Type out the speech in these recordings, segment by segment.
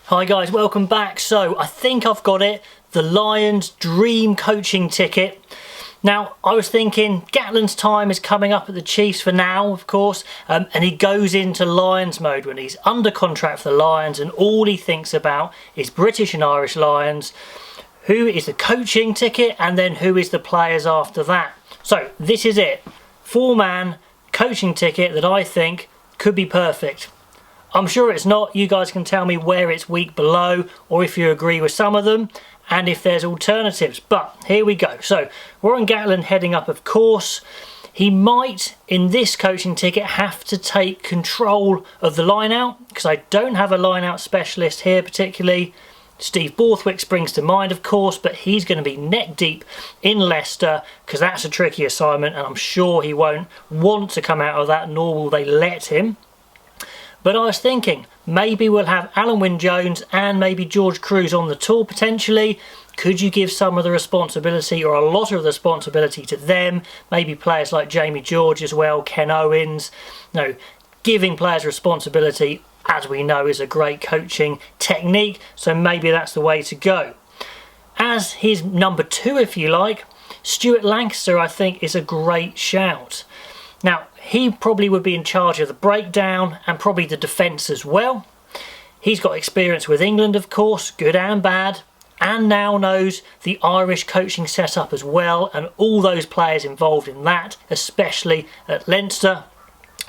Hi guys, welcome back. So I think I've got it, the Lions dream coaching ticket. Now I was thinking Gatlin's time is coming up at the Chiefs for now, of course, and he goes into Lions mode when he's under contract for the Lions and all he thinks about is British and Irish Lions. Who is the coaching ticket and then who is the players after that? So this is it, 4-man coaching ticket that I think could be perfect. I'm sure it's not. You guys can tell me where it's weak below or if you agree with some of them and if there's alternatives. But here we go. So we're on Gatlin heading up, of course. He might, in this coaching ticket, have to take control of the line-out because I don't have a line-out specialist here particularly. Steve Borthwick springs to mind, of course, but he's going to be neck deep in Leicester because that's a tricky assignment and I'm sure he won't want to come out of that, nor will they let him. But I was thinking, maybe we'll have Alan Wynne-Jones and maybe George Cruz on the tour potentially. Could you give some of the responsibility or a lot of the responsibility to them? Maybe players like Jamie George as well, Ken Owens. No, giving players responsibility, as we know, is a great coaching technique. So maybe that's the way to go. As his number 2, if you like, Stuart Lancaster, I think, is a great shout. Now, he probably would be in charge of the breakdown and probably the defence as well. He's got experience with England, of course, good and bad, and now knows the Irish coaching setup as well and all those players involved in that, especially at Leinster.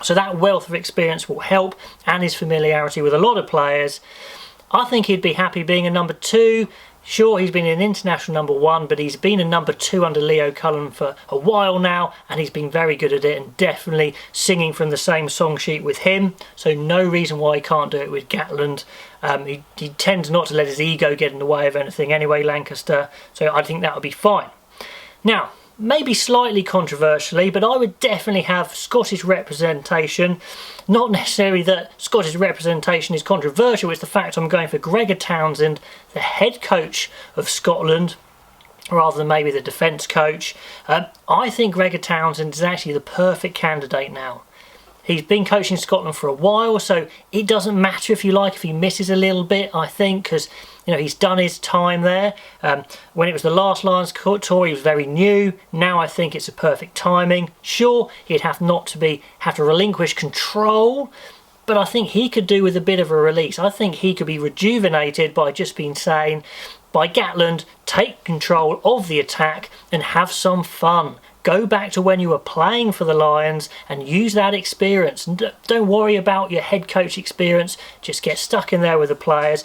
So that wealth of experience will help and his familiarity with a lot of players. I think he'd be happy being a number 2. Sure, he's been an international number 1, but he's been a number 2 under Leo Cullen for a while now, and he's been very good at it and definitely singing from the same song sheet with him. So no reason why he can't do it with Gatlin. He tends not to let his ego get in the way of anything anyway, Lancaster, so I think that would be fine. Now, maybe slightly controversially, but I would definitely have Scottish representation. Not necessarily that Scottish representation is controversial, it's the fact I'm going for Gregor Townsend, the head coach of Scotland, rather than maybe the defence coach. I think Gregor Townsend is actually the perfect candidate now. He's been coaching Scotland for a while, so it doesn't matter, if you like, if he misses a little bit, I think, because he's done his time there. When it was the last Lions tour, he was very new. Now I think it's a perfect timing. Sure, he'd have to relinquish control, but I think he could do with a bit of a release. I think he could be rejuvenated by just being saying, by Gatlin, take control of the attack and have some fun. Go back to when you were playing for the Lions and use that experience. And don't worry about your head coach experience. Just get stuck in there with the players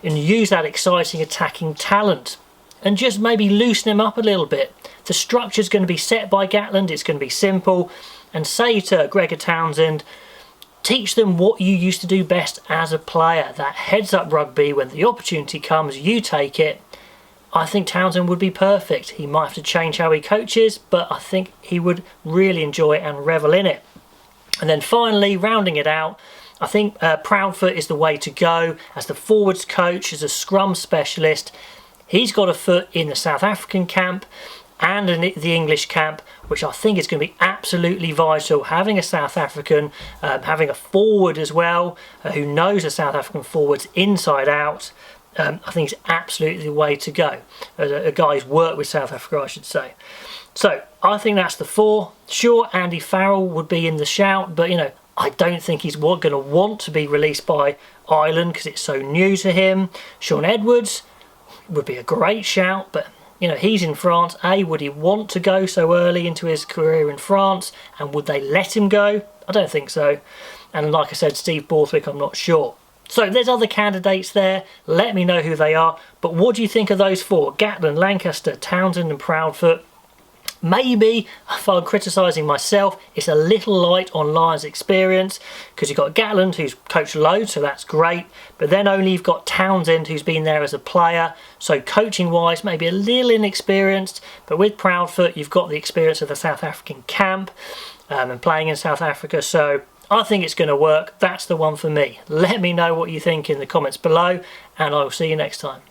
and use that exciting attacking talent. And just maybe loosen him up a little bit. The structure's going to be set by Gatlin. It's going to be simple. And say to Gregor Townsend, teach them what you used to do best as a player. That heads-up rugby, when the opportunity comes, you take it. I think Townsend would be perfect. He might have to change how he coaches, but I think he would really enjoy it and revel in it. And then finally, rounding it out, I think Proudfoot is the way to go as the forwards coach, as a scrum specialist. He's got a foot in the South African camp and in the English camp, which I think is going to be absolutely vital. Having a South African, having a forward as well, who knows the South African forwards inside out, I think it's absolutely the way to go. A guy who's worked with South Africa, I should say. So I think that's the 4. Sure, Andy Farrell would be in the shout, but I don't think he's going to want to be released by Ireland because it's so new to him. Sean Edwards would be a great shout, but he's in France. Would he want to go so early into his career in France? And would they let him go? I don't think so. And like I said, Steve Borthwick, I'm not sure. So there's other candidates there. Let me know who they are. But what do you think of those 4? Gatlin, Lancaster, Townsend and Proudfoot. Maybe, if I'm criticising myself, it's a little light on Lions experience because you've got Gatlin, who's coached loads, so that's great. But then only you've got Townsend, who's been there as a player. So coaching-wise, maybe a little inexperienced. But with Proudfoot, you've got the experience of the South African camp and playing in South Africa. So I think it's going to work. That's the one for me. Let me know what you think in the comments below, and I will see you next time.